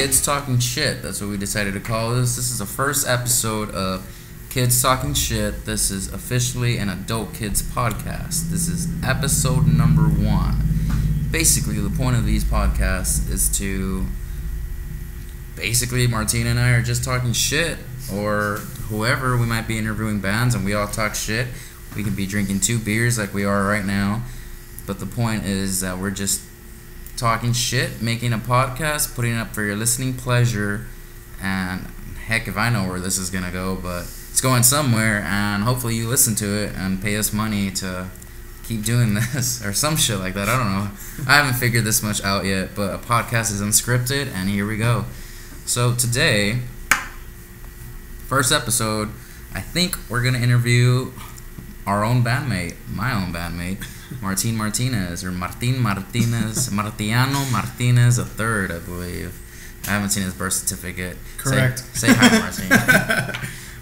Kids Talking Shit. That's what we decided to call this. This is the first episode of Kids Talking Shit. This is officially an adult kids podcast. This is episode number 1. Basically, the point of these podcasts is to... Basically, Martina and I are just talking shit. Or whoever, we might be interviewing bands and we all talk shit. We could be drinking 2 beers like we are right now. But the point is that we're just talking shit, making a podcast, putting it up for your listening pleasure, and heck if I know where this is gonna go, but it's going somewhere, and hopefully you listen to it and pay us money to keep doing this, or some shit like that. I don't know. I haven't figured this much out yet, but a podcast is unscripted, and here we go. So today, first episode, I think we're gonna interview our own bandmate, my own bandmate, Martin Martinez, or Martin Martinez, Martiano Martinez III, I believe. I haven't seen his birth certificate. Correct. Say hi, Martin.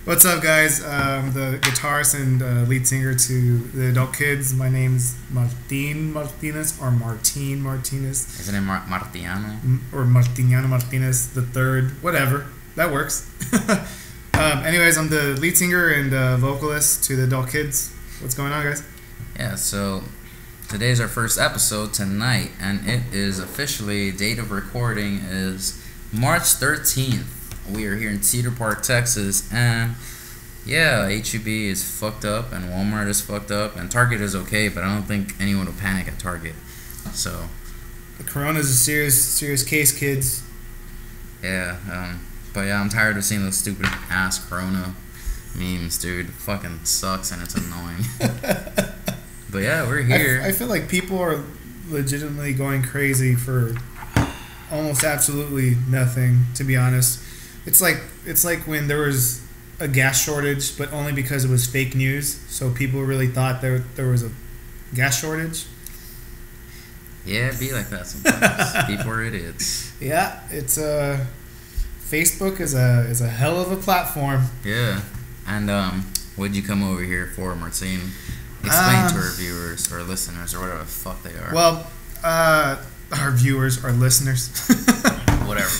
What's up, guys? I'm the guitarist and lead singer to the Adult Kids. My name's Martin Martinez, or Martin Martinez. Isn't it Martiano? Or Martiano Martinez III. Whatever. That works. Anyways, I'm the lead singer and vocalist to the Adult Kids. What's going on, guys? Yeah, so today's our first episode tonight, and it is officially, date of recording is March 13th. We are here in Cedar Park, Texas, and yeah, HEB is fucked up, and Walmart is fucked up, and Target is okay, but I don't think anyone will panic at Target. So the Corona's a serious case, kids. Yeah, but yeah, I'm tired of seeing those stupid ass Corona memes, dude. It fucking sucks and it's annoying. But yeah, we're here. I feel like people are legitimately going crazy for almost absolutely nothing, to be honest. It's like when there was a gas shortage, but only because it was fake news, so people really thought there was a gas shortage. Yeah, it'd be like that sometimes. People are idiots. Yeah, it's Facebook is a hell of a platform. Yeah. And what'd you come over here for, Martine? Explain to our viewers or listeners or whatever the fuck they are. Well, our viewers, our listeners. Whatever.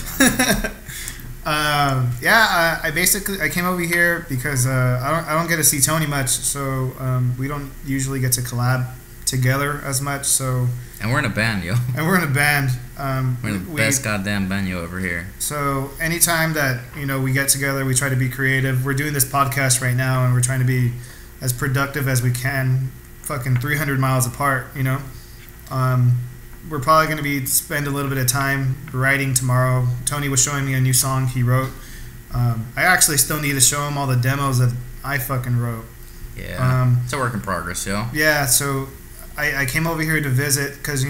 I came over here because I don't get to see Tony much, so we don't usually get to collab together as much. So. And we're in a band, yo. We're in the best goddamn band yo over here. So anytime that we get together, we try to be creative. We're doing this podcast right now, and we're trying to be as productive as we can. Fucking 300 miles apart, We're probably going to spend a little bit of time writing tomorrow. Tony was showing me a new song he wrote. I actually still need to show him all the demos that I fucking wrote. Yeah, it's a work in progress, yo. Yeah, so I came over here to visit because,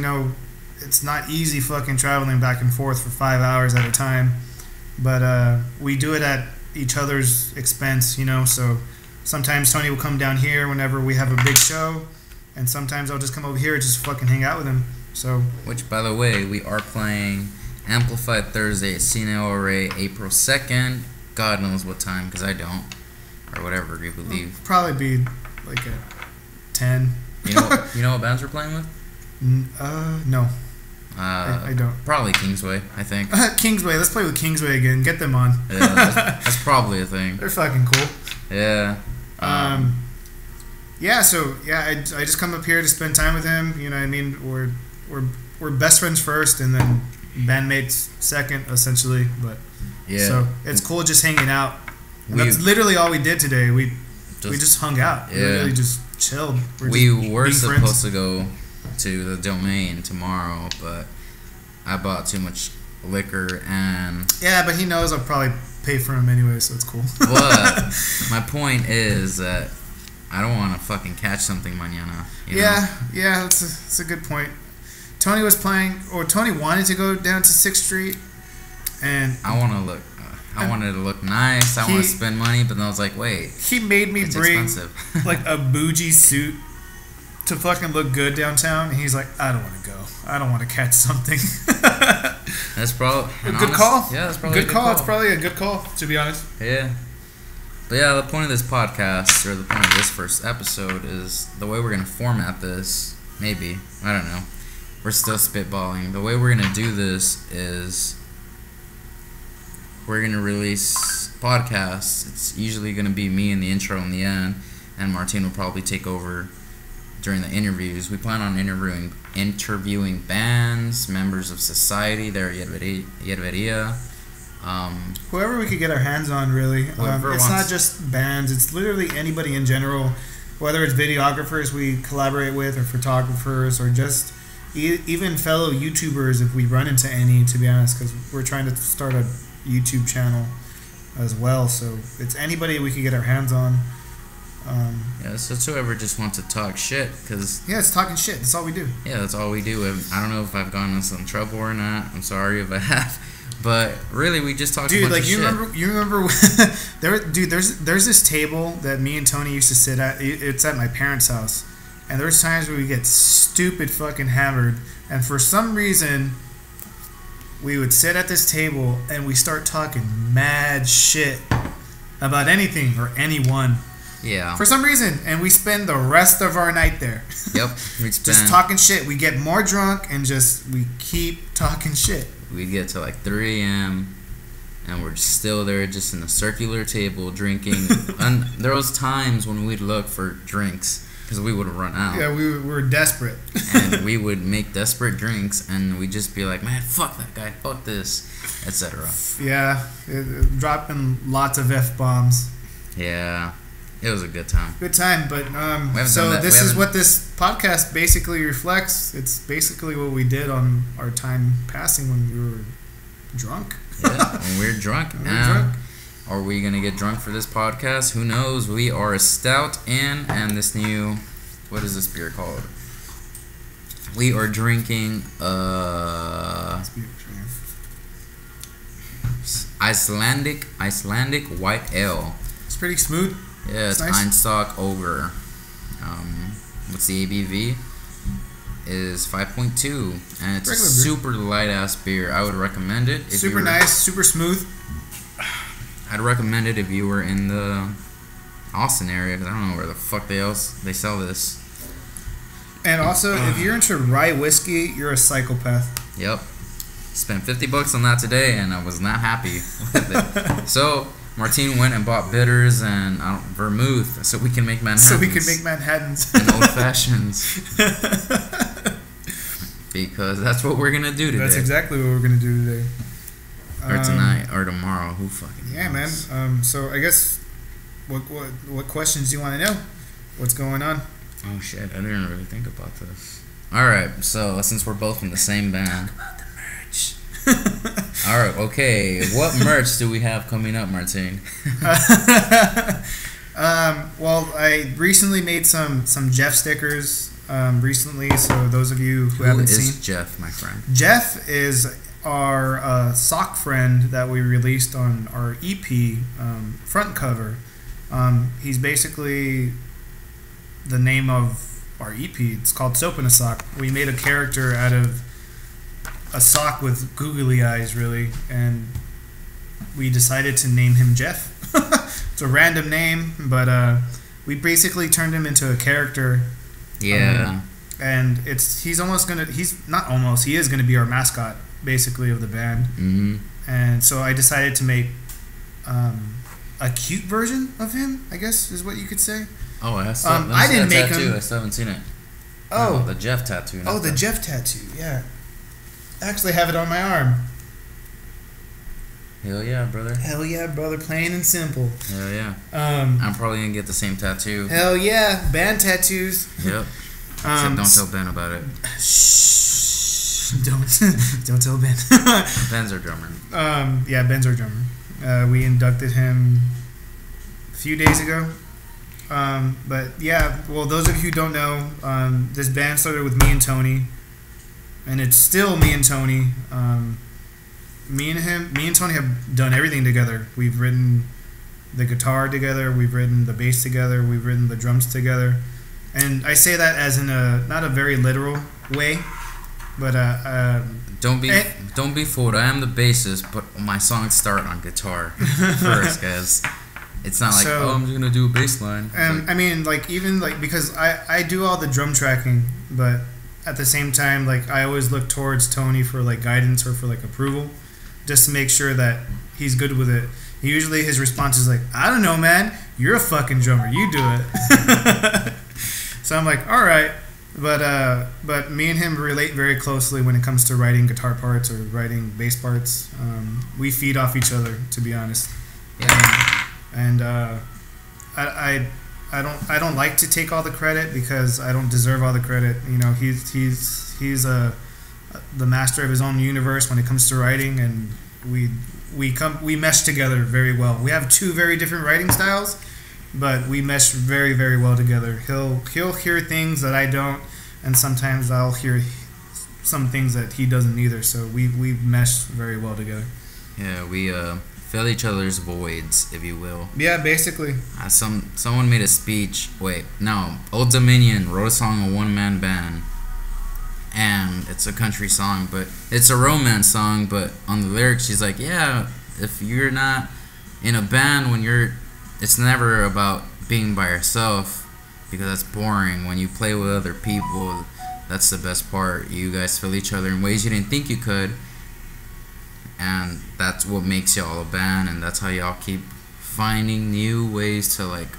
it's not easy fucking traveling back and forth for 5 hours at a time. But we do it at each other's expense, So sometimes Tony will come down here whenever we have a big show. And sometimes I'll just come over here and just fucking hang out with him. So, which, by the way, we are playing Amplified Thursday at Cine El Rey, April 2nd. God knows what time, because I don't. Or whatever you believe. It'll probably be like at 10. You know what bands we're playing with? No. I don't. Probably Kingsway, I think. Kingsway. Let's play with Kingsway again. Get them on. Yeah, that's probably a thing. They're fucking cool. Yeah. Yeah. So yeah, I just come up here to spend time with him. You know what I mean? We're best friends first, and then bandmates second, essentially. But yeah. So it's cool just hanging out. That's literally all we did today. We just hung out. Yeah. We really just chilled. We were supposed to go to the Domain tomorrow, but I bought too much liquor and... Yeah, but he knows I'll probably pay for him anyway, so it's cool. But my point is that I don't want to fucking catch something mañana. Yeah, that's a good point. Tony was playing, or Tony wanted to go down to 6th Street, and... I wanted to look nice. I want to spend money, but then I was like, wait. He made me bring like a bougie suit to fucking look good downtown, and he's like, I don't want to go. I don't want to catch something. That's probably a good call. Yeah, that's probably a good call. It's probably a good call, to be honest. Yeah. But yeah, the point of this podcast, or the point of this first episode, is the way we're going to format this, maybe, I don't know. We're still spitballing. The way we're going to do this is we're gonna release podcasts, it's usually gonna be me in the intro and the end, and Martin will probably take over during the interviews. We plan on interviewing bands, members of society there at Yerberia. Whoever we could get our hands on, really. It's wants. not just bands. It's literally anybody in general, whether it's videographers we collaborate with or photographers or just even fellow YouTubers if we run into any, to be honest, because we're trying to start a YouTube channel as well. So it's anybody we could get our hands on. Yeah, so it's whoever just wants to talk shit, because... Yeah, it's talking shit. That's all we do. Yeah, that's all we do. I don't know if I've gotten in some trouble or not. I'm sorry if I have. But really, we just talk a bunch of shit. You remember there's this table that me and Tony used to sit at. It's at my parents' house. And there's times where we get stupid fucking hammered. And for some reason, we would sit at this table and we start talking mad shit about anything or anyone. Yeah. For some reason. And we spend the rest of our night there. Yep. Just talking shit. We get more drunk and we keep talking shit. We get to like 3 a.m. and we're still there just in a circular table drinking. And there was times when we'd look for drinks because we would have run out. Yeah, we were desperate. And we would make desperate drinks and we'd just be like, man, fuck that guy, fuck this, etc. Yeah, dropping lots of F-bombs. Yeah, it was a good time. Good time, but so this is what this podcast basically reflects. It's basically what we did on our time passing when we were drunk. Yeah, when we're drunk. Are we going to get drunk for this podcast? Who knows? We are a stout in, and this new, what is this beer called? We are drinking Icelandic white ale. It's pretty smooth. Yeah, it's nice. Einstock Ogre. What's the ABV? Is 5.2, and it's a super light ass beer. I would recommend it. Super nice, super smooth. I'd recommend it if you were in the Austin area, because I don't know where the fuck they sell this. And also, if you're into rye whiskey, you're a psychopath. Yep. Spent $50 on that today, and I was not happy with it. So Martine went and bought bitters and vermouth, so we can make Manhattans. And old fashions. Because that's what we're gonna do today. That's exactly what we're gonna do today. Or tonight, or tomorrow. Who fucking knows? Yeah, man. So I guess, what questions do you want to know? What's going on? Oh shit! I didn't really think about this. All right. So since we're both in the same band, talk about the merch. All right. Okay. What merch do we have coming up, Martine? Well, I recently made some Jeff stickers. Recently, so those of you who haven't seen, who is Jeff, my friend? Jeff is our sock friend that we released on our EP front cover. He's basically the name of our EP. It's called Soap in a Sock. We made a character out of a sock with googly eyes, really, and we decided to name him Jeff. It's a random name, but we basically turned him into a character. Yeah. And he is gonna be our mascot, basically, of the band. Mm-hmm. And so I decided to make a cute version of him, I guess is what you could say. Oh, I didn't make him. I still haven't seen it. Oh, the Jeff tattoo. Oh, the Jeff tattoo. Yeah, I actually have it on my arm. Hell yeah, brother. Hell yeah, brother. Plain and simple. Hell yeah. I'm probably gonna get the same tattoo. Hell yeah, band tattoos. Yep. Except don't tell Ben about it. Shh. Don't tell Ben. Ben's our drummer. Yeah, Ben's our drummer. We inducted him a few days ago. But yeah, well, those of you who don't know, this band started with me and Tony, and it's still me and Tony. Me and Tony have done everything together. We've written the guitar together. We've written the bass together. We've written the drums together. And I say that as in not a very literal way, but don't be fooled. I am the bassist, but my songs start on guitar first, guys. It's not like I'm just gonna do a bass line. I mean, because I do all the drum tracking, but at the same time, I always look towards Tony for guidance or for approval. just to make sure that he's good with it. Usually his response is like, I don't know, man. You're a fucking drummer. You do it. So I'm like, all right. But me and him relate very closely when it comes to writing guitar parts or writing bass parts. We feed off each other, to be honest. Yeah. And I don't like to take all the credit because I don't deserve all the credit. You know, he's the master of his own universe when it comes to writing, and we mesh together very well. We have two very different writing styles, but we mesh very, very well together. He'll hear things that I don't, and sometimes I'll hear some things that he doesn't either. So we mesh very well together. Yeah, we fill each other's voids, if you will. Yeah, basically. Someone made a speech. Wait, no. Old Dominion wrote a song, a one-man band, and it's a country song, but it's a romance song. But on the lyrics, she's like, yeah, if you're not in a band it's never about being by yourself, because that's boring. When you play with other people, that's the best part. You guys fill each other in ways you didn't think you could, and that's what makes y'all a band, and that's how y'all keep finding new ways to like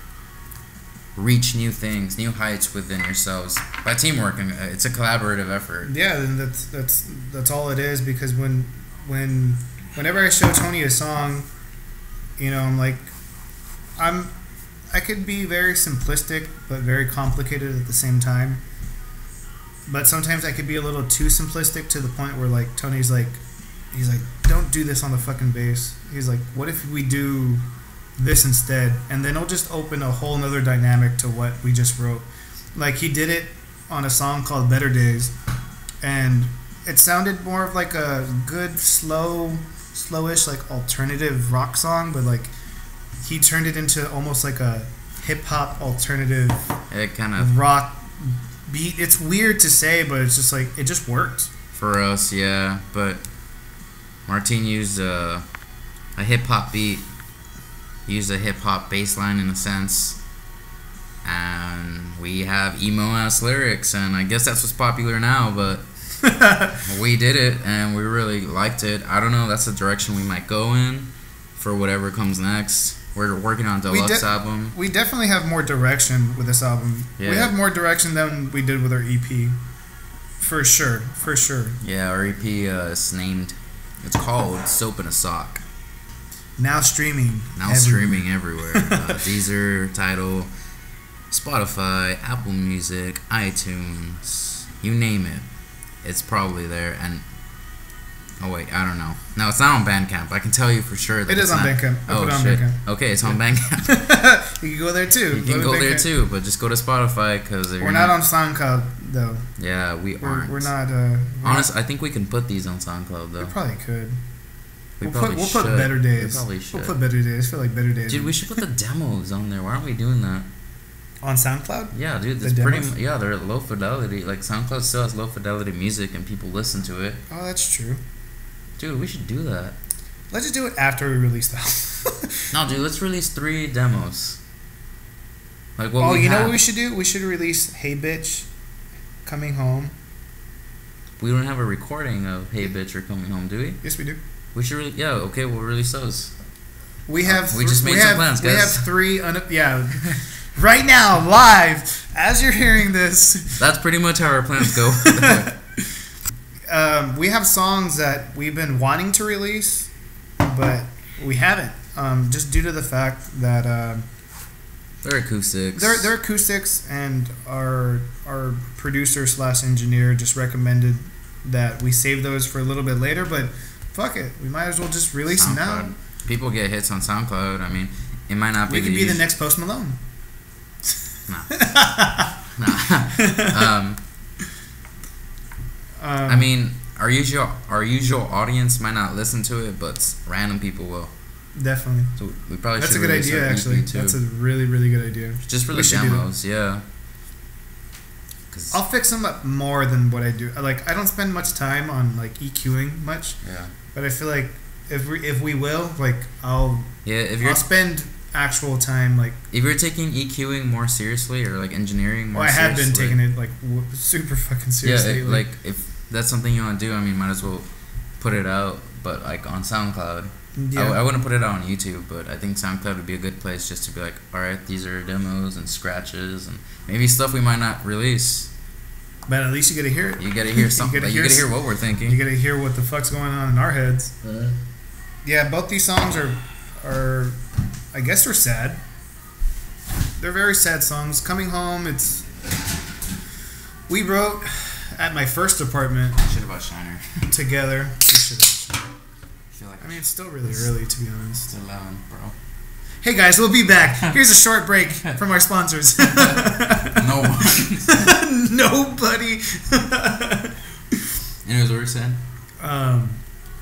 reach new things, new heights within yourselves by teamwork, and it's a collaborative effort. Yeah, and that's all it is. Because whenever I show Tony a song, you know, I'm like, I could be very simplistic but very complicated at the same time. But sometimes I could be a little too simplistic to the point where like Tony's like, he's like, don't do this on the fucking bass. He's like, what if we do this instead? And then it'll just open a whole nother dynamic to what we just wrote. Like he did it on a song called Better Days, and it sounded more of like a good slowish like alternative rock song, but like he turned it into almost like a hip-hop alternative kind of rock beat. It's weird to say, but it's just like, it just worked for us. Yeah, but Martin used a hip-hop beat. He used a hip-hop bass line in a sense, and we have emo-ass lyrics, and I guess that's what's popular now, but we did it, and we really liked it. I don't know, that's the direction we might go in for whatever comes next. We're working on a deluxe album. We definitely have more direction with this album. Yeah. We have more direction than we did with our EP. For sure. Yeah, our EP is named, it's called Soap in a Sock. Now streaming everywhere. Deezer, Tidal, Spotify, Apple Music, iTunes, you name it. It's probably there. And oh wait, I don't know. No, it's not on Bandcamp. I can tell you for sure that it is on Bandcamp. Oh shit. Okay, it's on Bandcamp. You can go there too. You can go there too, but just go to Spotify because we're not on SoundCloud though. Yeah, aren't. We're not. Honestly, I think we can put these on SoundCloud though. We probably could. We'll put Better Days. We probably should. We'll put Better Days. I feel like Better Days. Dude, we should put the demos on there. Why aren't we doing that? On SoundCloud? Yeah, dude. It's they're low fidelity. Like SoundCloud still has low fidelity music, and people listen to it. Oh, that's true. Dude, we should do that. Let's just do it after we release the album. No, dude. Let's release 3 demos. Like what? Oh, you know what we should do? We should release "Hey Bitch," "Coming Home." We don't have a recording of "Hey Bitch" or "Coming Home," do we? Yes, we do. We should yeah, okay, we'll release those. We have we just made some plans, guys. We have 3 right now, live, as you're hearing this. That's pretty much how our plans go. We have songs that we've been wanting to release, but we haven't. Just due to the fact that they're acoustics. They're acoustics, and our producer / engineer just recommended that we save those for a little bit later, but fuck it, we might as well just release them now. People get hits on SoundCloud. I mean, it might not be. We could be the next Post Malone. Nah. I mean, our usual audience might not listen to it, but random people will. Definitely. So we probably That's should. That's a good idea, actually. That's a really, really good idea. Just for the demos, yeah. I'll fix them up more than what I do. Like, I don't spend much time on like EQing much. Yeah. But I feel like if we will, like, I'll spend actual time, like, if you're taking EQing more seriously or like engineering more seriously. I have been taking it like super fucking seriously. Yeah, like if that's something you want to do, I mean, might as well put it out but like on SoundCloud. Yeah. I wouldn't put it out on YouTube, but I think SoundCloud would be a good place just to be like, all right, these are demos and scratches and maybe stuff we might not release. But at least you get to hear it. You get to hear something. You get to hear what we're thinking. You get to hear what the fuck's going on in our heads. Yeah, both these songs are I guess they're sad. They're very sad songs. Coming Home, we wrote at my first apartment. Shit about Shiner. Together. I mean, it's still really early, to be honest. It's 11, bro. Hey guys, we'll be back. Here's a short break from our sponsors. No one. Nobody. Anyways, what were you saying?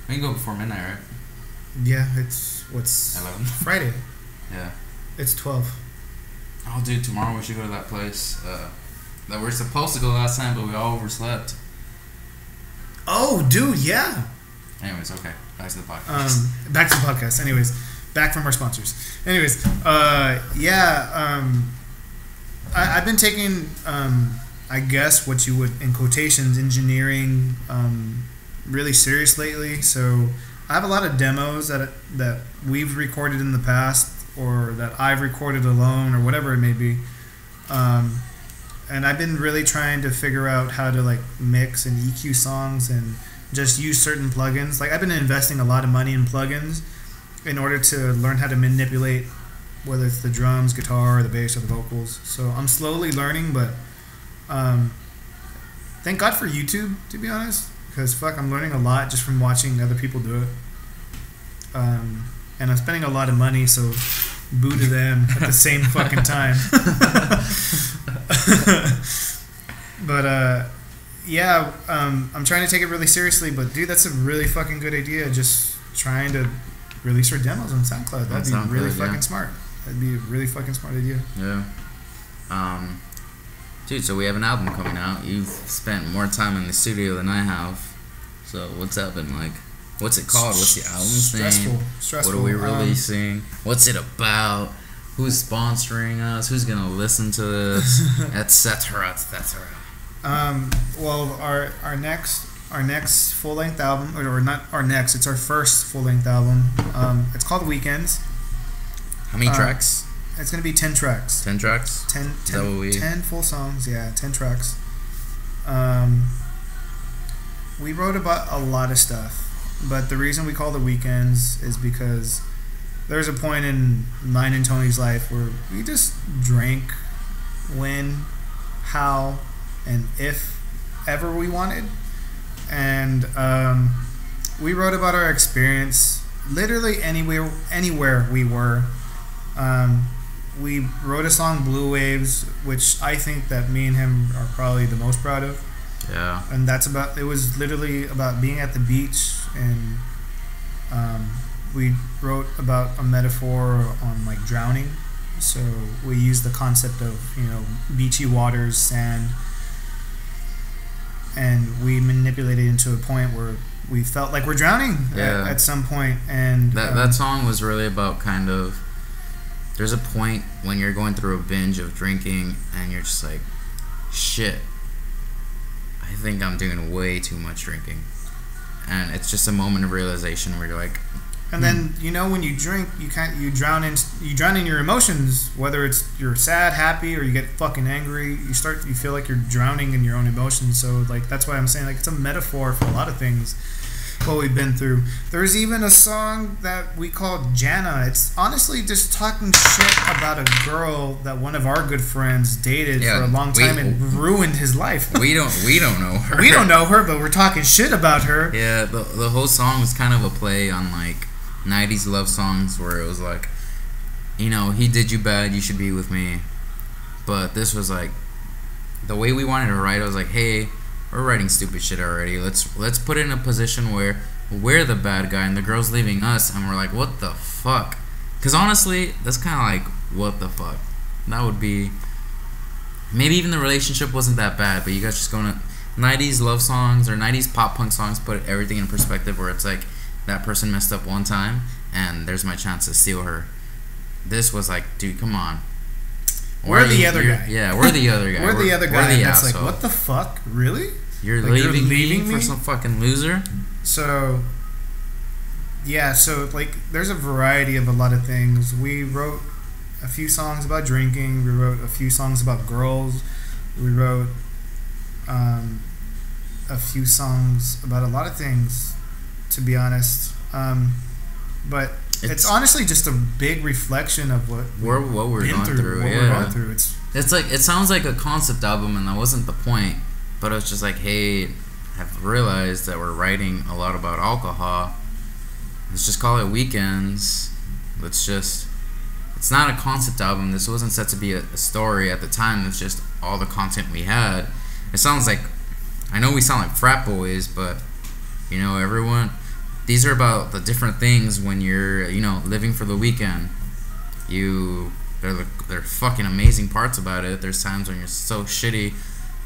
We can go before midnight, right? Yeah, it's 11. Friday. Yeah. It's 12. Oh, dude, tomorrow we should go to that place that we're supposed to go last time, but we all overslept. Oh, dude, yeah. Anyways, okay. Back to the podcast. Back to the podcast. Anyways, back from our sponsors. Anyways, I've been taking, I guess what you would, in quotations, engineering really serious lately. So I have a lot of demos that we've recorded in the past, or that I've recorded alone, or whatever it may be. And I've been really trying to figure out how to like mix and EQ songs and just use certain plugins. Like I've been investing a lot of money in plugins in order to learn how to manipulate, whether it's the drums, guitar, the bass, or the vocals. So I'm slowly learning, but thank God for YouTube, to be honest, because fuck, I'm learning a lot just from watching other people do it. And I'm spending a lot of money, so boo to them at the same fucking time. But yeah, I'm trying to take it really seriously, but dude, that's a really fucking good idea. Just trying to release our demos on SoundCloud. That'd be really fucking smart. That'd be a really fucking smart idea. Yeah. Dude, so we have an album coming out. You've spent more time in the studio than I have. So what's that been like? What's it called? What's the album's name? Stressful. What are we releasing? What's it about? Who's sponsoring us? Who's gonna listen to this? Etc. Etc. Well, our next full length album, or not our next, it's our first full length album. It's called Weekends. How many tracks? It's gonna be 10 tracks. 10 tracks. 10 full songs. Yeah, 10 tracks. We wrote about a lot of stuff, but the reason we call it Weekends is because there's a point in mine and Tony's life where we just drank when, how, and if ever we wanted. And we wrote about our experience literally anywhere we were. We wrote a song, Blue Waves, which I think that me and him are probably the most proud of. Yeah. And it was literally about being at the beach, and we wrote about a metaphor on like drowning. So we used the concept of, beachy waters, sand, and we manipulated it into a point where we felt like we're drowning at some point. And that song was really about kind of, there's a point when you're going through a binge of drinking and you're just like, shit, I think I'm doing way too much drinking. And it's just a moment of realization where you're like, and then when you drink, you drown in your emotions, whether it's you're sad, happy, or you get fucking angry. You feel like you're drowning in your own emotions. So like that's why I'm saying like it's a metaphor for a lot of things what we've been through. There's even a song that we called Jana. It's honestly just talking shit about a girl that one of our good friends dated for a long time and ruined his life. We don't know her. We don't know her, but we're talking shit about her. Yeah, the whole song was kind of a play on like 90s love songs where it was like, he did you bad, you should be with me. But this was like, the way we wanted to write, I was like, hey, we're writing stupid shit already. Let's put it in a position where we're the bad guy and the girl's leaving us, and we're like, what the fuck? Because honestly, that's kind of like, what the fuck? That would be, maybe even the relationship wasn't that bad, but you guys just going to 90s love songs or 90s pop punk songs put everything in perspective where it's like, that person messed up one time and there's my chance to steal her. This was like, dude, come on. We're the other guy. Yeah, we're the other guy. We're the other guy. We're the that's asshole. Like, what the fuck? Really? You're leaving me for some fucking loser? So, Yeah, so like there's a variety of a lot of things. We wrote a few songs about drinking. We wrote a few songs about girls. We wrote a few songs about a lot of things, to be honest. But it's honestly just a big reflection of what we're going through. What we're going through. It's like, it sounds like a concept album, and that wasn't the point. But it was just like, hey, I've realized that we're writing a lot about alcohol. Let's just call it Weekends. It's not a concept album. This wasn't set to be a story at the time. It's just all the content we had. It sounds like, I know we sound like frat boys, but, you know, everyone, these are about the different things when you're, you know, living for the weekend. They're fucking amazing parts about it. There's times when you're so shitty.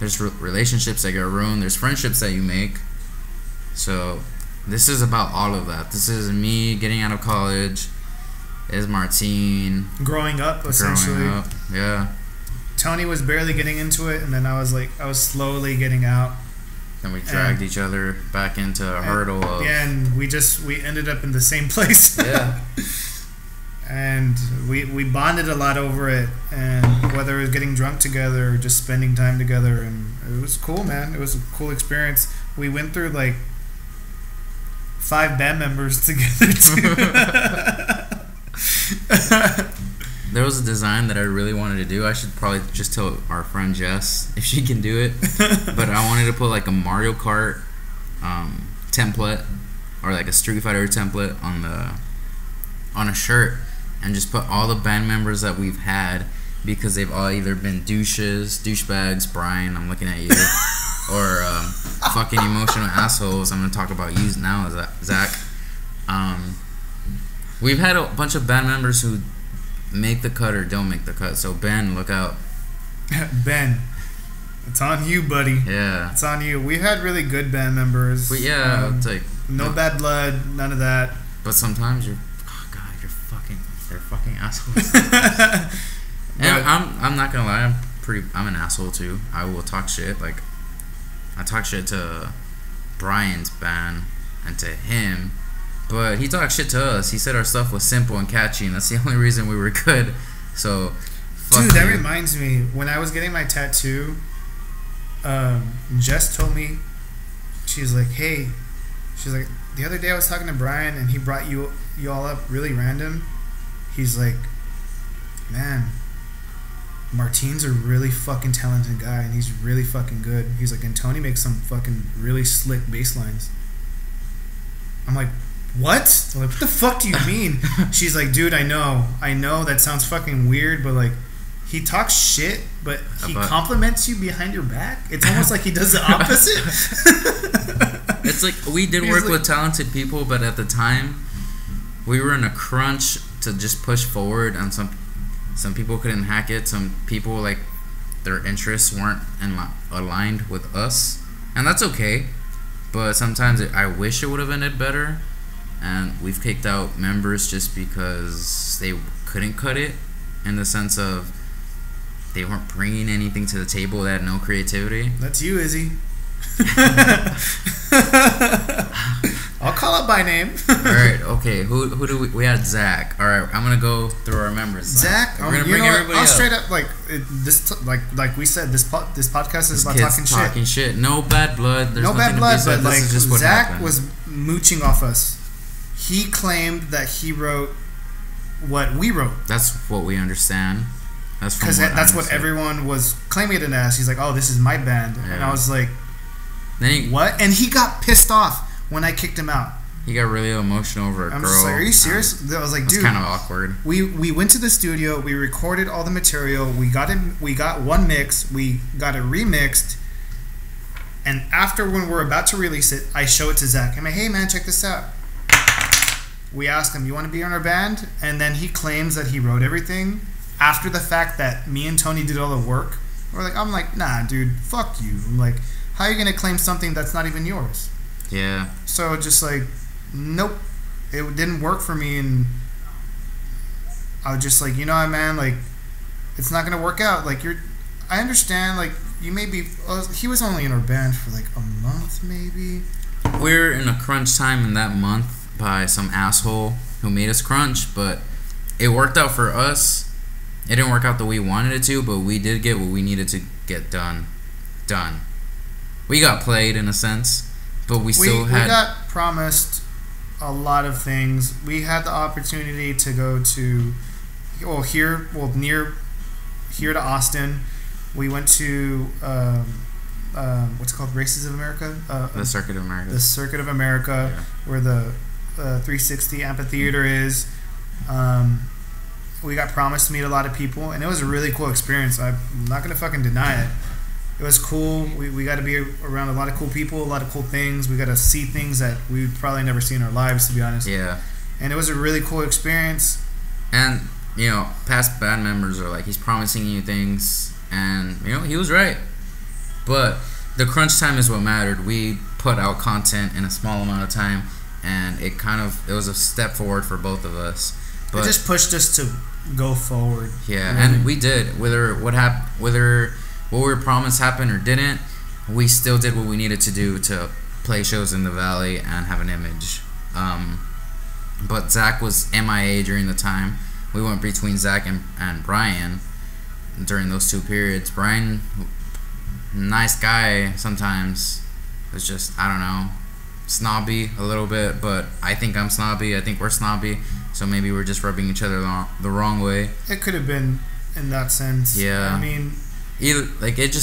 There's relationships that get ruined. There's friendships that you make. So this is about all of that. This is me getting out of college. Is Martine growing up, essentially. Yeah. Tony was barely getting into it, and then I was slowly getting out. Then we dragged each other back into a hurdle of... Yeah, and we ended up in the same place. Yeah. And we bonded a lot over it, and whether it was getting drunk together or just spending time together, and it was cool, man. It was a cool experience. We went through like 5 band members together too. There was a design that I really wanted to do. I should probably just tell our friend Jess if she can do it. But I wanted to put like a Mario Kart template or like a Street Fighter template on a shirt, and just put all the band members that we've had, because they've all either been douchebags, Brian, I'm looking at you, or fucking emotional assholes. I'm gonna talk about you now, Zach. We've had a bunch of band members who make the cut or don't make the cut. So Ben, look out. Ben, it's on you, buddy. Yeah, it's on you. We've had really good band members. But yeah, it's like no bad blood, none of that. But sometimes they're fucking assholes. And I'm not gonna lie, I'm an asshole too. I will talk shit. Like, I talk shit to Brian's band and to him, but he talked shit to us. He said our stuff was simple and catchy, and that's the only reason we were good. So, dude, that reminds me. When I was getting my tattoo, Jess told me, she's like, the other day I was talking to Brian, and he brought you all up really random. He's like, man, Martine's a really fucking talented guy, and he's really fucking good. He's like, and Tony makes some fucking really slick bass lines. I'm like, what? I'm like, what the fuck do you mean? She's like, dude, I know that sounds fucking weird, but like, he talks shit, but he compliments you behind your back. It's almost like he does the opposite. It's like, we did work with talented people, but at the time, we were in a crunch to just push forward, and some people couldn't hack it. Some people, like, their interests weren't aligned with us, and that's okay. But sometimes I wish it would have ended better, and we've kicked out members just because they couldn't cut it, in the sense of they weren't bringing anything to the table. They had no creativity. That's you, Izzy. I'll call it by name. Alright, okay. Who do we had? Zach. Alright, I'm gonna go through our members. Zach, we're gonna bring everybody I'll up. straight up, like, like we said, this podcast is about talking shit. No bad blood. There's no bad blood, but like, Zach happened. was mooching off us. He claimed that he wrote what we wrote. That's what we understand. Because that's what everyone was claiming it as. He's like, oh, this is my band. Yeah. And I was like, what? And he got pissed off when I kicked him out. He got really emotional over a girl. I'm just like, are you serious? I was like, dude, it's kind of awkward. We went to the studio, we recorded all the material, we got one mix, we got it remixed, and after, when we're about to release it, I show it to Zach. I'm like, hey man, check this out. We asked him, you want to be on our band? And then he claims that he wrote everything after the fact that me and Tony did all the work. I'm like, nah, dude, fuck you. I'm like, how are you gonna claim something that's not even yours? Yeah. So just like, nope, it didn't work for me, and I was just like, you know what, man, like, it's not gonna work out. Like, I understand, like, you may be. He was only in our band for like a month, maybe. We're in a crunch time in that month. by some asshole who made us crunch, but it worked out for us. It didn't work out the way we wanted it to, but we did get what we needed to get done. We got played in a sense, but we got promised a lot of things. We had the opportunity to go to near here to Austin. We went to what's it called, Races of America? The Circuit of America. The Circuit of America, yeah. Where the 360 amphitheater is. We got promised to meet a lot of people, and it was a really cool experience. I'm not gonna fucking deny it. It was cool. We got to be around a lot of cool people, a lot of cool things. We got to see things that we've probably never seen in our lives, to be honest. Yeah. And it was a really cool experience. And, you know, past band members are like, he's promising you things, and, you know, he was right. But the crunch time is what mattered. We put out content in a small amount of time, and it was a step forward for both of us. But it just pushed us to go forward. Yeah, really. And we did. Whether what we were promised happened or didn't, we still did what we needed to do to play shows in the Valley and have an image. But Zach was MIA during the time. We went between Zach and Brian during those 2 periods. Brian, nice guy sometimes, was just, I don't know, snobby a little bit, but I think I'm snobby. I think we're snobby, so maybe we're just rubbing each other the wrong way. It could have been in that sense. Yeah. I mean,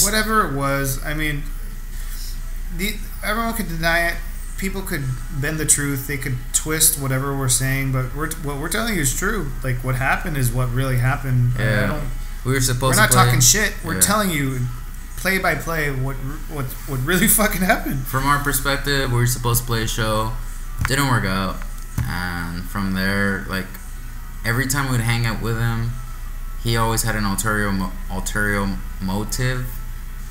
whatever it was. I mean, everyone could deny it. People could bend the truth. They could twist whatever we're saying, but what we're telling you is true. Like, what happened is what really happened. Yeah. We're not talking shit. We're telling you play by play what really fucking happened. From our perspective, we were supposed to play a show, didn't work out, and from there, like, every time we'd hang out with him, he always had an ulterior motive,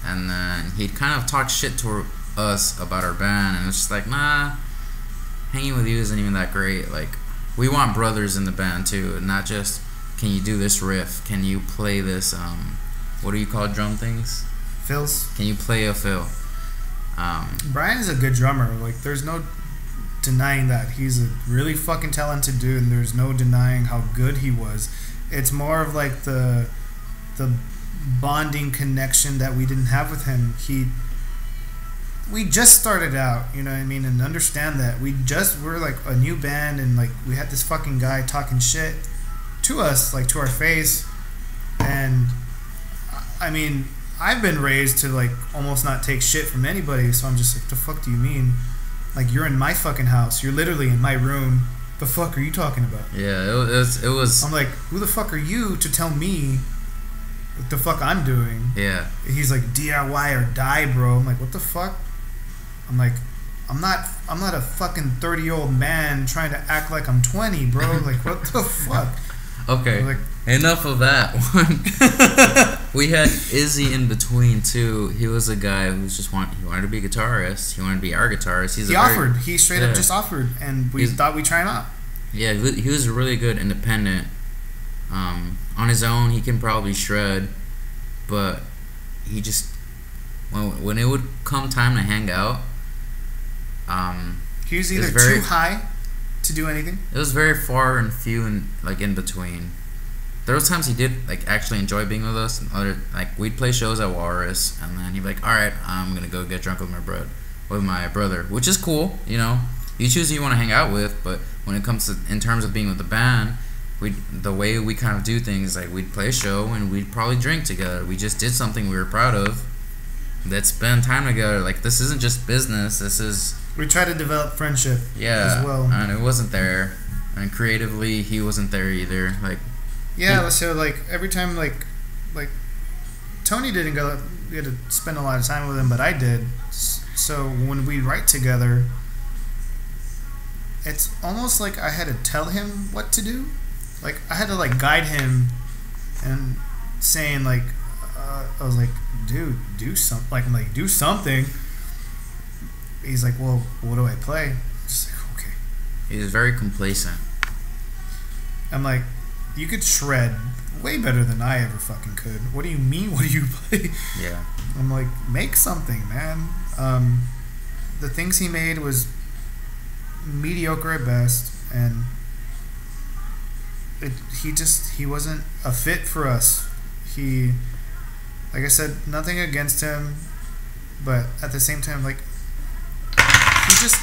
and then he'd kind of talk shit to us about our band, and it's just like, nah, hanging with you isn't even that great. Like, we want brothers in the band too, and not just, can you do this riff? Can you play this, what do you call drum things? Fills. Can you play a fill? Brian is a good drummer. Like, there's no denying that. He's a really fucking talented dude, and there's no denying how good he was. It's more of like the bonding connection that we didn't have with him. We just started out, you know what I mean, and understand that we're like a new band, and like we had this fucking guy talking shit to us, like to our face, and I mean, I've been raised to like almost not take shit from anybody, so I'm just like, the fuck do you mean? Like, you're in my fucking house, you're literally in my room. The fuck are you talking about? Yeah, it was. I'm like, who the fuck are you to tell me what the fuck I'm doing? Yeah. He's like, DIY or die, bro. I'm like, what the fuck? I'm like, I'm not a fucking 30-year-old man trying to act like I'm 20, bro. Like, what the fuck? Okay. Like, enough of that one. We had Izzy in between too. He was a guy who just wanted to be a guitarist. He wanted to be our guitarist. He straight up just offered, and we thought we'd try him out. Yeah, he was really good independent. On his own, he can probably shred, but he just when it would come time to hang out, he was either too high to do anything. It was very far and few and like in between. There was times he did like actually enjoy being with us, and we'd play shows at Walrus, and then he'd be like, "All right, I'm gonna go get drunk with my brother," which is cool. You know, you choose who you want to hang out with, but when it comes to in terms of being with the band, the way we kind of do things, like we'd play a show and we'd probably drink together. We just did something we were proud of. Let's spend time together. Like, this isn't just business. We try to develop friendship. Yeah, as well. And it wasn't there, and creatively he wasn't there either. Like. Yeah, so like every time like Tony didn't go, we had to spend a lot of time with him, but I did. So when we write together, it's almost like I had to tell him what to do. Like, I had to like guide him and saying like, I was like, dude, do something. Like, I'm like, do something. He's like, well, what do I play? Just like, okay. He's very complacent. I'm like, you could shred way better than I ever fucking could. What do you mean? What do you play? Yeah. I'm like, make something, man. The things he made was mediocre at best, and he wasn't a fit for us. He, like I said, nothing against him, but at the same time, like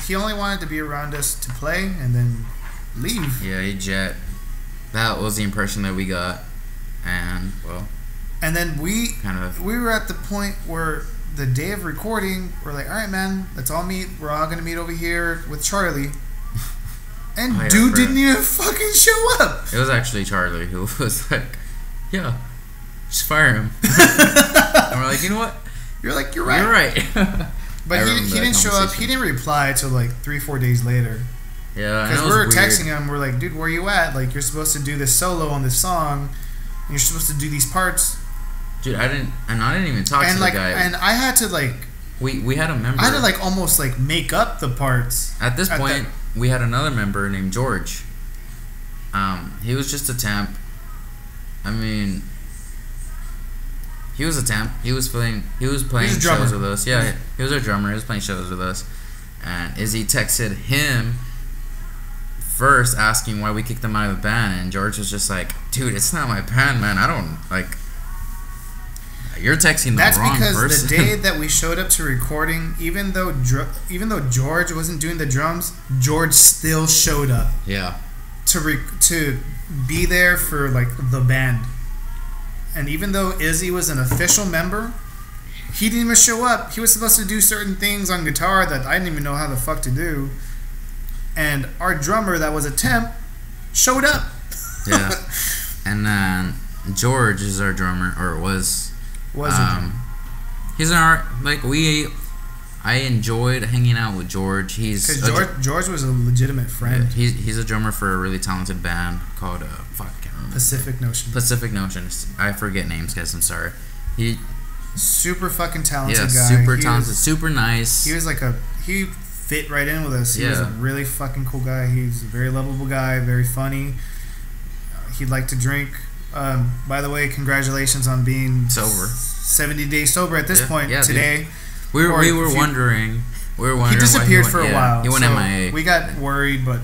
he only wanted to be around us to play and then leave. Yeah, he jet. That was the impression that we got, and well. And then we kind were at the point where the day of recording, we're like, all right, man, let's all meet. We're all gonna meet over here with Charlie. And dude didn't even fucking show up. It was actually Charlie who was like, yeah, just fire him. And we're like, you know what? You're like, you're right. You're right. But he didn't show up. He didn't reply till like 3-4 days later. Yeah, because we were texting him. We're like, dude, where you at? Like, you're supposed to do this solo on this song. And you're supposed to do these parts. Dude, I didn't even talk to the guy. And I had to like. We had a member. I had to like almost like make up the parts. At this point, we had another member named George. He was just a temp. I mean, he was a temp. He was playing shows with us. Yeah, he was our drummer. He was playing shows with us. And Izzy texted him first asking why we kicked him out of the band, and George was just like, dude, it's not my band, man. I don't like. You're texting the wrong person. That's because the day that we showed up to recording, even though George wasn't doing the drums, George still showed up. Yeah. To be there for like the band, and even though Izzy was an official member, he didn't even show up. He was supposed to do certain things on guitar that I didn't even know how the fuck to do. And our drummer that was a temp showed up. Yeah. And then George is our drummer, or was a drummer. He's I enjoyed hanging out with George. George was a legitimate friend. Yeah, he's a drummer for a really talented band called I can't remember. Pacific Notion. Pacific Notion. I forget names, guys. I'm sorry. He super fucking talented guy. Super talented, super nice. He was like he fit right in with us. He was a really fucking cool guy. He's a very lovable guy, very funny. He'd like to drink. By the way, congratulations on being sober. 70 days sober at this point today. Dude. We were wondering. He disappeared for a while. He went MIA. We got worried, but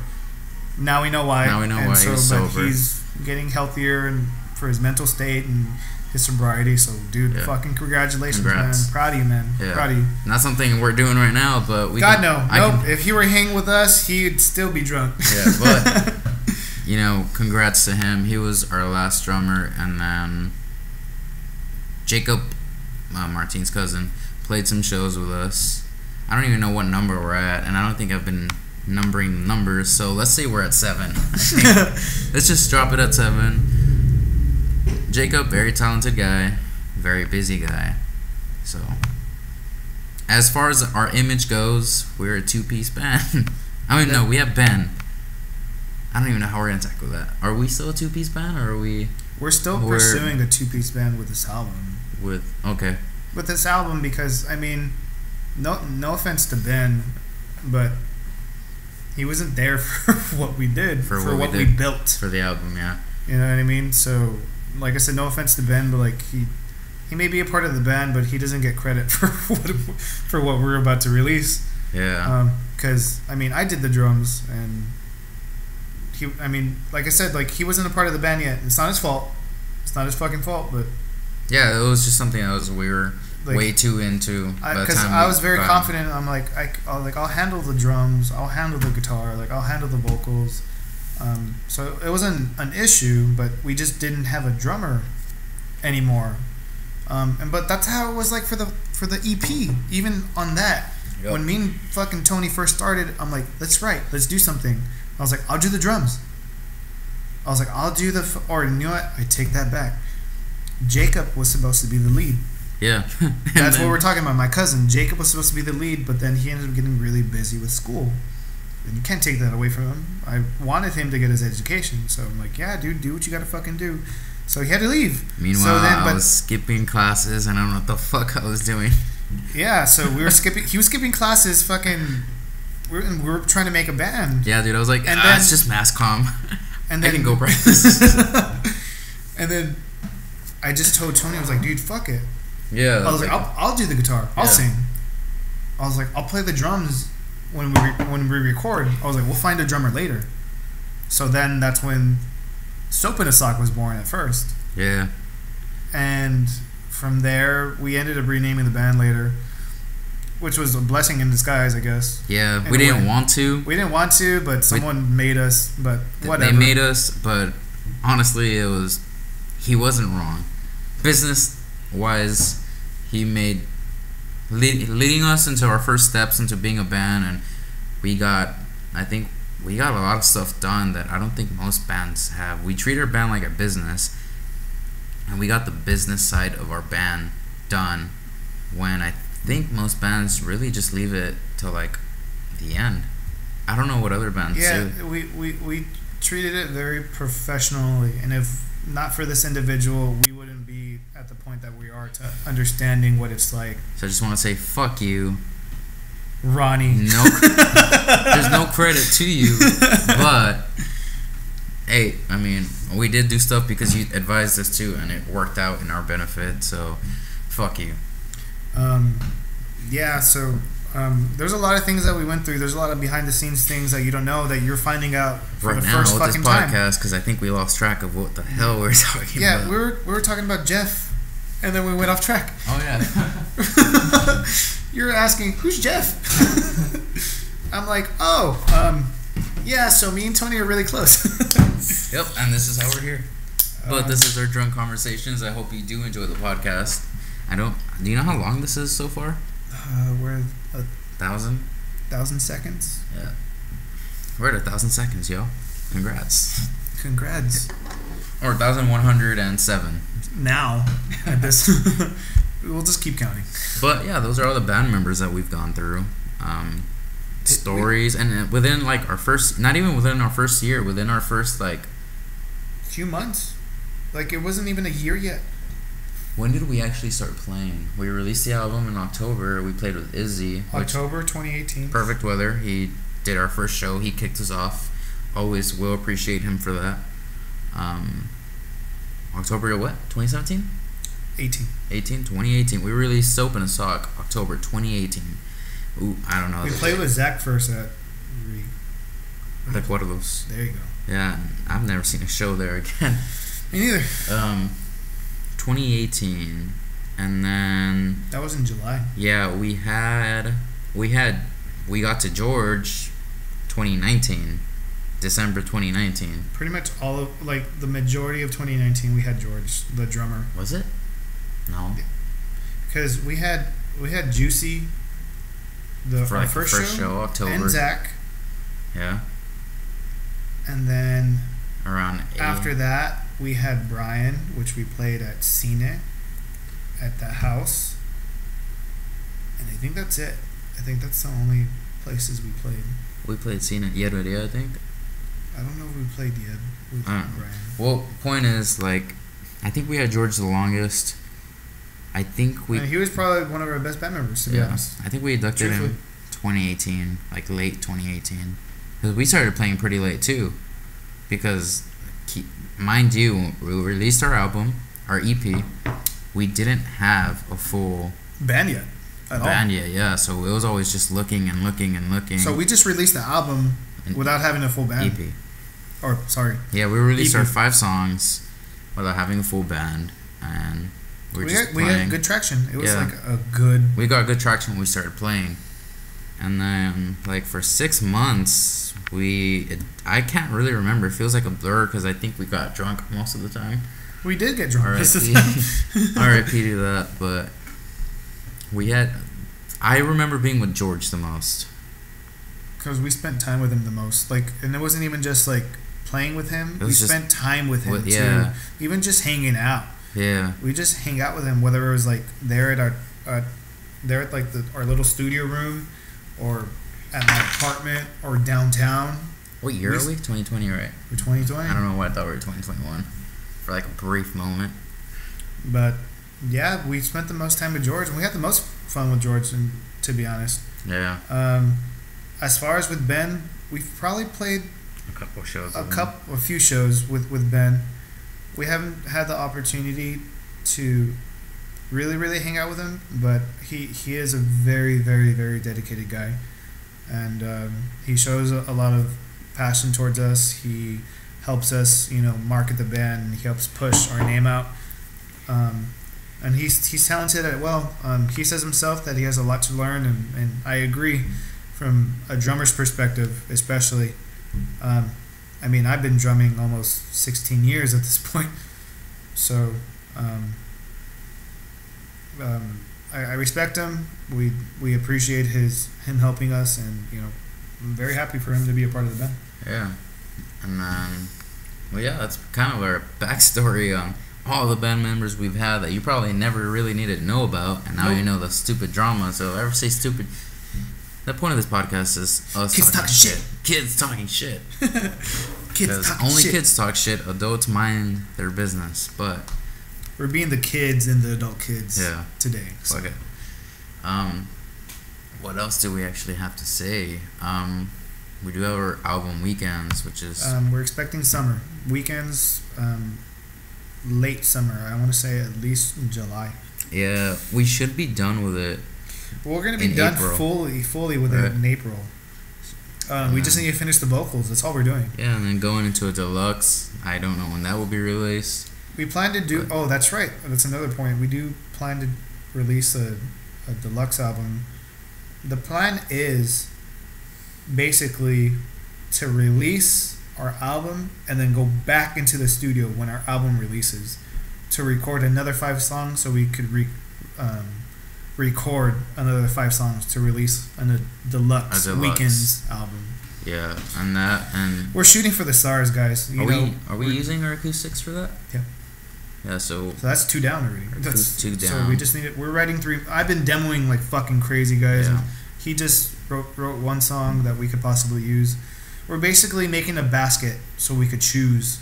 now we know why. Now we know why he's sober. But he's getting healthier and for his mental state and his sobriety. So, dude, fucking congratulations, man. Proud of you, man. Yeah. Proud of you. Not something we're doing right now, but if he were hanging with us, he'd still be drunk. Yeah, but congrats to him. He was our last drummer, and then Jacob, Martine's cousin, played some shows with us. I don't even know what number we're at, and I don't think I've been numbering numbers, so let's say we're at 7. Let's just drop it at 7. Jacob, very talented guy, very busy guy. So, as far as our image goes, we're a 2-piece band. No, we have Ben. I don't even know how we're gonna tackle that. Are we still a 2-piece band, or are we? We're still pursuing the 2-piece band with this album. With this album, because no offense to Ben, but he wasn't there for what we did, for what we built for the album. Yeah, you know what I mean. So, like I said, no offense to Ben, but like he may be a part of the band, but he doesn't get credit for what we're about to release. Yeah. Because I did the drums, and like I said, like he wasn't a part of the band yet. It's not his fault. It's not his fucking fault, but. Yeah, it was just something we were way too into. Because I was very confident. I'm like, I'll handle the drums. I'll handle the guitar. Like, I'll handle the vocals. So it wasn't an issue, but we just didn't have a drummer anymore. But that's how it was like for the EP. Even on that, when me and fucking Tony first started, I'm like, let's do something. I was like, I'll do the drums. I was like, I'll do or you know what? I take that back. Jacob was supposed to be the lead. Yeah. That's what we're talking about. My cousin, Jacob, was supposed to be the lead, but then he ended up getting really busy with school. And you can't take that away from him. I wanted him to get his education. So I'm like, yeah, dude, do what you gotta fucking do. So he had to leave. Meanwhile, I was skipping classes, and I don't know what the fuck I was doing. Yeah, so we were skipping. He was skipping classes, fucking. We were trying to make a band. Yeah, dude, I was like, it's just mass comm. And then, I can go practice. And then I just told Tony, I was like, dude, fuck it. Yeah. I was like, I'll do the guitar. I'll sing. I was like, I'll play the drums when we record, I was like, we'll find a drummer later. So then that's when Soap in a Sock was born at first. Yeah. And from there, we ended up renaming the band later, which was a blessing in disguise, I guess. Yeah, we didn't want to. We didn't want to, but someone made us. But whatever. They made us, but honestly, he wasn't wrong. Business-wise, he made leading us into our first steps into being a band, and I think we got a lot of stuff done that I don't think most bands have. We treat our band like a business, and we got the business side of our band done when I think most bands really just leave it till like the end. I don't know what other bands do. Yeah, we treated it very professionally, and if not for this individual, we wouldn't be at the point that we are to understanding what it's like. So I just want to say fuck you, Ronnie. No, there's no credit to you, but hey, I mean, we did do stuff because you advised us to, and it worked out in our benefit. So, fuck you. Yeah. So there's a lot of things that we went through. There's a lot of behind the scenes things that you don't know that you're finding out for right the now first with this fucking time. podcast, because I think we lost track of what the hell we were talking about. Yeah, we were talking about Jeff, and then we went off track. Oh yeah. You're asking, who's Jeff? I'm like, yeah, so me and Tony are really close. Yep, and this is how we're here. But this is our drunk conversations. I hope you do enjoy the podcast. Do you know how long this is so far? We're at 1,000 seconds. Yeah. We're at 1,000 seconds, yo. Congrats. Or 1,107. Now, at this, we'll just keep counting. But yeah, those are all the band members that we've gone through. Stories, and within like our first, not even within our first year, within our first like few months, like it wasn't even a year yet. When did we actually start playing? We released the album in October. We played with Izzy. October 2018. Perfect Weather. He did our first show. He kicked us off. Always will appreciate him for that. October what? 2017? 2018. We released Soap in a Sock October 2018. Ooh, I don't know. We played with Zach first at like what are those? There you go. Yeah, I've never seen a show there again. Me neither. 2018, and then that was in July. Yeah, we got to George 2019, December 2019. Pretty much all of like the majority of 2019 we had George, the drummer. Was it? No. Because we had Juicy for like first show October, and Zach. Yeah. And then around after that we had Brian, which we played at Cine at the house, and I think that's it. I think that's the only places we played. We played Cine at Yeredia, I think. I don't know if we played yet. We played Brian. Well, point is, like, I think we had George the longest. I think he was probably one of our best band members, to be honest. I think we inducted him 2018, like late 2018. Because we started playing pretty late, too. Because, mind you, we released our album, our EP. We didn't have a full band yet. Yeah. So it was always just looking and looking and looking. So we just released the album without having a full band. EP. Or, sorry. Yeah, we released our 5 songs without having a full band. And we got good traction. It was like a good... We got good traction when we started playing. And then, like, for 6 months, I can't really remember. It feels like a blur because I think we got drunk most of the time. We did get drunk most of the time. R.I.P. to that, but I remember being with George the most. Because we spent time with him the most. Like, and it wasn't even just, like, playing with him. We spent time with him, too. Even just hanging out. Yeah. We just hang out with him, whether it was, like, there at our little studio room, or at my apartment, or downtown. What year are we? 2020, right? We're 2020. I don't know why I thought we were 2021 for like a brief moment. But yeah, we spent the most time with George, and we had the most fun with George, and to be honest. Yeah. As far as with Ben, we've probably played a couple shows. A few shows with Ben. We haven't had the opportunity to really, really hang out with him, but he is a very, very, very dedicated guy. and he shows a lot of passion towards us. He helps us, market the band, and he helps push our name out. And he's talented at it well. He says himself that he has a lot to learn, and I agree from a drummer's perspective, especially. I mean, I've been drumming almost 16 years at this point, so I respect him. We appreciate him helping us, and I'm very happy for him to be a part of the band. Yeah, and that's kind of our backstory on all the band members we've had that you probably never really needed to know about, and now you know the stupid drama. So ever say stupid. The point of this podcast is us kids talking shit. Kids talking shit. Kids talking only shit. Kids talk shit. Adults mind their business, but we're being the kids and the adult kids. Today. So. Fuck it. What else do we actually have to say? We do have our album Weekends, which is we're expecting summer weekends. Late summer. I want to say at least in July. Yeah, we should be done with it. Well, we're gonna be done fully with it in April. We just need to finish the vocals. That's all we're doing. Yeah, and then going into a deluxe. I don't know when that will be released. We plan to do. Oh, that's right. That's another point. We do plan to release a deluxe album. The plan is basically to release our album and then go back into the studio when our album releases to record another 5 songs, so we could record another 5 songs to release a deluxe Weekends album. Yeah, and we're shooting for the stars, guys. Are we using our acoustics for that? Yeah. Yeah, so that's 2 down already. That's 2 down. So we just need it. We're writing 3. I've been demoing like fucking crazy, guys. Yeah. And he just wrote 1 song that we could possibly use. We're basically making a basket so we could choose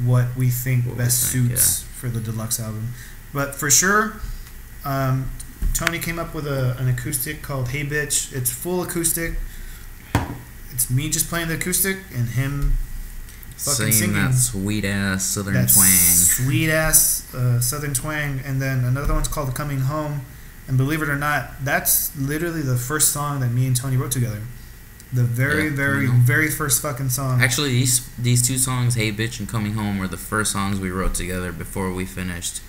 what we think best suits for the deluxe album. But for sure, Tony came up with an acoustic called Hey Bitch. It's full acoustic. It's me just playing the acoustic and him fucking singing that sweet ass southern twang. Sweet ass southern twang. And then another one's called Coming Home. And believe it or not, that's literally the first song that me and Tony wrote together. The very first fucking song. Actually, these 2 songs, Hey Bitch and Coming Home, were the first songs we wrote together before we finished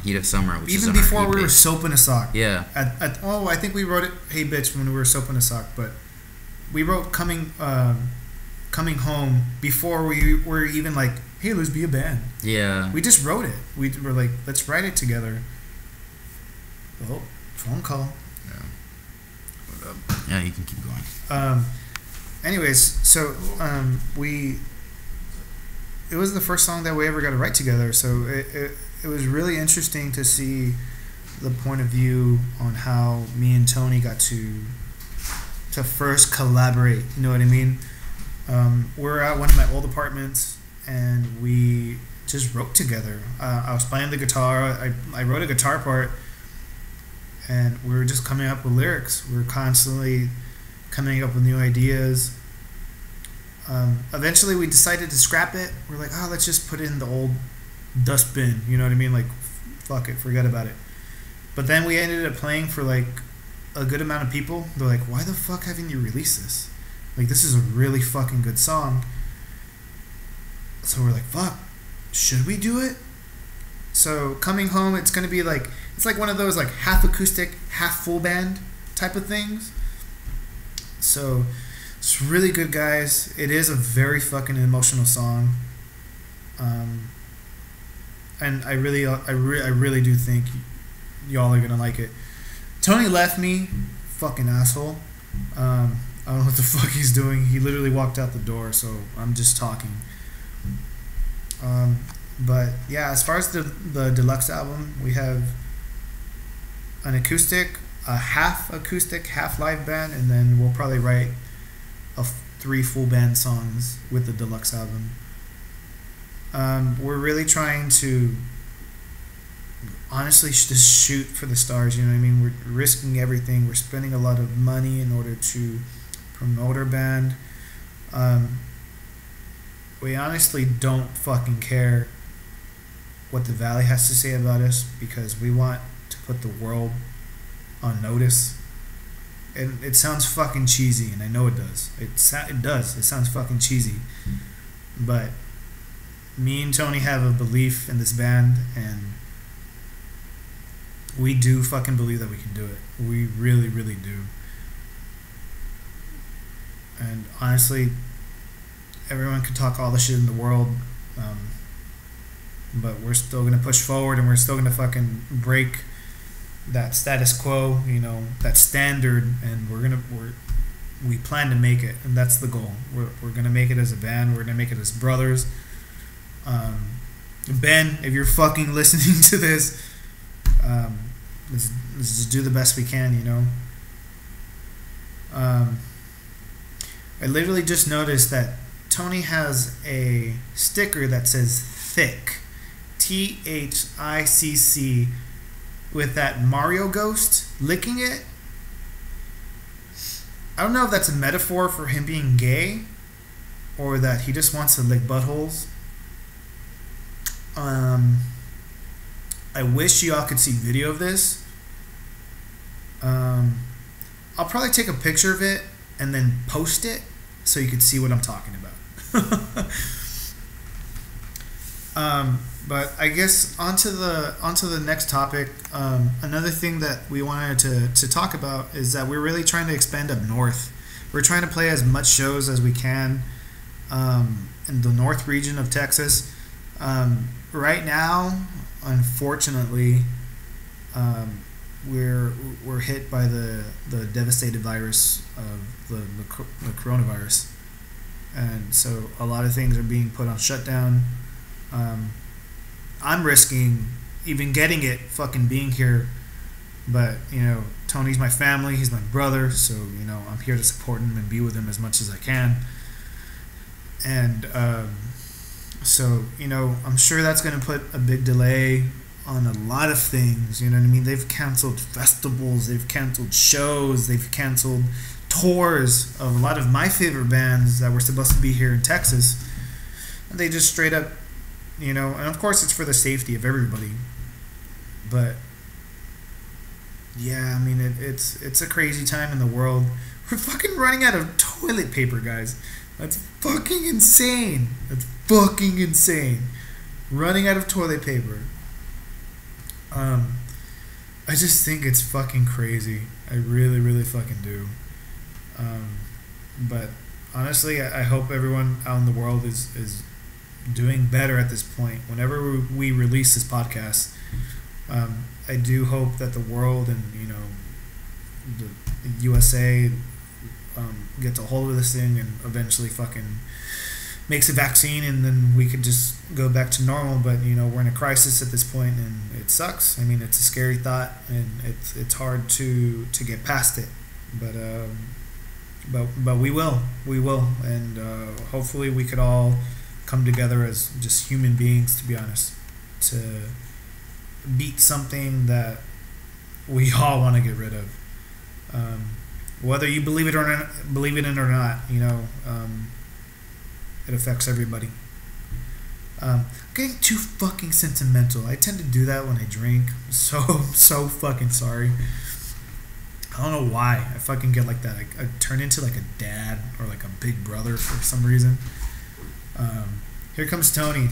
Heat of Summer, which even is before we were Soap in a Sock. Yeah. I think we wrote it Hey Bitch when we were Soap in a Sock, but we wrote Coming Home before we were even like, hey, let's be a band. Yeah. We just wrote it. We were like, let's write it together. Oh, phone call. Yeah, you can keep going. Anyways, so it was the first song that we ever got to write together. So it was really interesting to see the point of view on how me and Tony got to first collaborate. You know what I mean? We're at one of my old apartments and we just wrote together. I was playing the guitar. I wrote a guitar part. And we were just coming up with lyrics. We were constantly coming up with new ideas. Eventually, we decided to scrap it. We're like, let's just put it in the old dustbin. You know what I mean? Like, fuck it, forget about it. But then we ended up playing for like a good amount of people. They're like, why the fuck haven't you released this? Like, this is a really fucking good song. So we're like, fuck, should we do it? So Coming Home, it's gonna be like, it's like one of those like half acoustic, half full band type of things. So it's really good, guys. It is a very fucking emotional song, and I really do think y'all are gonna like it. Tony left me, fucking asshole. I don't know what the fuck he's doing. He literally walked out the door, so I'm just talking. But yeah, as far as the deluxe album, we have an acoustic, a half acoustic, half live band, and then we'll probably write 3 full band songs with the deluxe album. We're really trying to honestly just shoot for the stars, you know what I mean? We're risking everything. We're spending a lot of money in order to promote our band. We honestly don't fucking care what the Valley has to say about us, because we want to put the world on notice. and it sounds fucking cheesy, and I know it does. It does. It sounds fucking cheesy, but me and Tony have a belief in this band, and we do fucking believe that we can do it. We really, really do. And honestly, everyone can talk all the shit in the world, but we're still gonna push forward, and we're still gonna fucking break that status quo, that standard, and we plan to make it, and that's the goal. We're gonna make it as a band. We're gonna make it as brothers. Ben, if you're fucking listening to this, let's just do the best we can, I literally just noticed that Tony has a sticker that says thick, THICC, with that Mario ghost licking it. I don't know if that's a metaphor for him being gay, or that he just wants to lick buttholes. I wish y'all could see video of this. I'll probably take a picture of it and then post it so you can see what I'm talking about. But I guess onto the next topic. Another thing that we wanted to talk about is that we're really trying to expand up north. We're trying to play as much shows as we can in the north region of Texas. Right now, unfortunately, we're hit by the devastating virus of the coronavirus, and so a lot of things are being put on shutdown. I'm risking even getting it, fucking being here, but Tony's my family, he's my brother, so I'm here to support him and be with him as much as I can, and so I'm sure that's going to put a big delay on a lot of things. You know what I mean? They've canceled festivals, they've canceled shows, they've canceled tours of a lot of my favorite bands that were supposed to be here in Texas, and they just straight up, and of course it's for the safety of everybody, but yeah, I mean it's a crazy time in the world. We're fucking running out of toilet paper, guys. That's fucking insane. Running out of toilet paper. I just think it's fucking crazy. I really, really fucking do. But honestly, I hope everyone out in the world is doing better at this point. Whenever we release this podcast, I do hope that the world and the USA gets a hold of this thing and eventually fucking makes a vaccine, and then we could just go back to normal. But we're in a crisis at this point, and it sucks. I mean, it's a scary thought, and it's hard to get past it. But we will, and hopefully we could all come together as just human beings, to be honest, to beat something that we all want to get rid of. Whether you believe it in or not, it affects everybody. Getting too fucking sentimental. I tend to do that when I drink. So fucking sorry. I don't know why I fucking get like that. I turn into like a dad or like a big brother for some reason. Here comes Tony.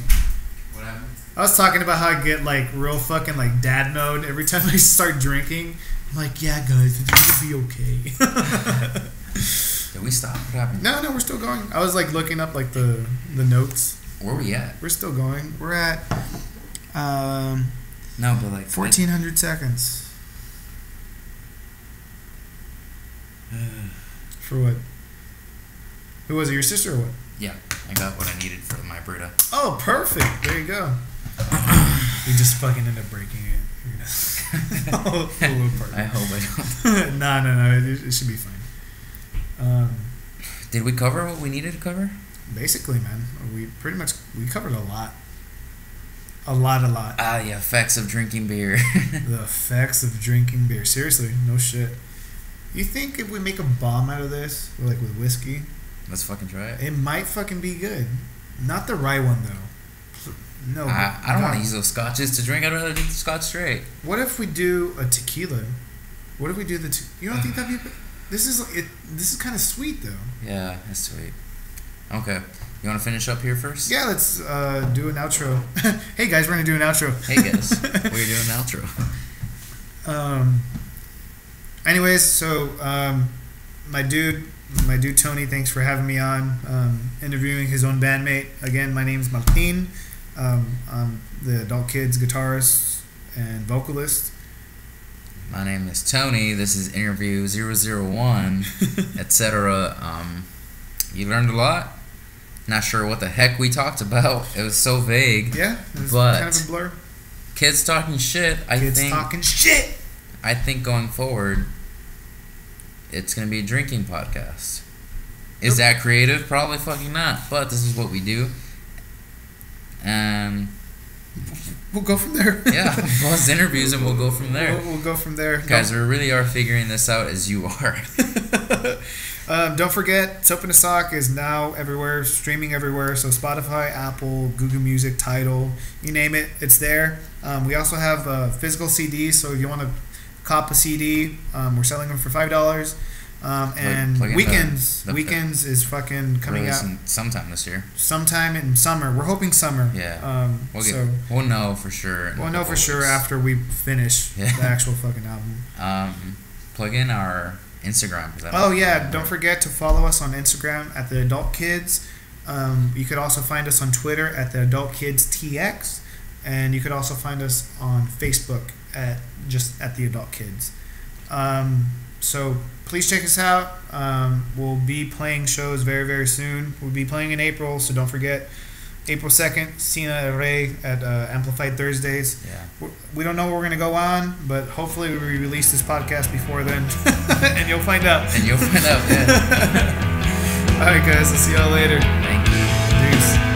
What happened? I was talking about how I get like real fucking like dad mode every time I start drinking. I'm like, yeah, guys, it's gonna be okay. Did we stop? What happened? No, we're still going. I was like looking up like the notes. Where are we at? We're still going. We're at no, but like 1,400 seconds. For what? Who was it? Your sister or what? Yeah, I got what I needed for my Brita. Oh, perfect. There you go. We just fucking end up breaking it. I hope I don't. No. It should be fine. Did we cover what we needed to cover? Basically, man, we covered a lot. The effects of drinking beer. The effects of drinking beer. Seriously, no shit. You think if we make a bomb out of this, like with whiskey, let's fucking try it. It might fucking be good. Not the rye one though. No. I don't want to use those scotches to drink. I'd rather drink the scotch straight. What if we do a tequila? What if we do you don't think that'd be? This is kind of sweet though. Yeah, that's sweet. Okay, you want to finish up here first? Yeah, let's do an outro. Hey guys, we're gonna do an outro. Hey guys, we're doing an outro. Anyways, so my dude Tony, thanks for having me on, interviewing his own bandmate. Again, my name is Martin. I'm the Adult Kids guitarist and vocalist. My name is Tony. This is interview 001, etc. You learned a lot. Not sure what the heck we talked about. It was so vague. Yeah, it was but kind of a blur. Kids talking shit. Kids talking shit. I think going forward, it's gonna be a drinking podcast. Is that creative? Probably fucking not. But this is what we do, and we'll go from there. Yeah, plus interviews, and we'll go from there. We'll go from there, guys. We really are figuring this out as you are. Don't forget, Soap in a Sock is now everywhere, streaming everywhere. So Spotify, Apple, Google Music, Tidal, you name it, it's there. We also have physical CDs, so if you want to cop a CD, we're selling them for $5. And Weekends is fucking coming out sometime this year. Sometime in summer. We're hoping summer. Yeah. We'll know for sure. We'll know for sure after we finish the actual fucking album. Plug in our Instagram. Don't forget to follow us on Instagram at The Adult Kids. You could also find us on Twitter at The Adult Kids TX, and you could also find us on Facebook at The Adult Kids. So please check us out. We'll be playing shows very, very soon. We'll be playing in April, so don't forget. April 2nd, Cena El Rey at Amplified Thursdays. Yeah. We don't know what we're going to go on, but hopefully we release this podcast before then. And you'll find out. Yeah. All right, guys. I'll see y'all later. Thank you. Peace.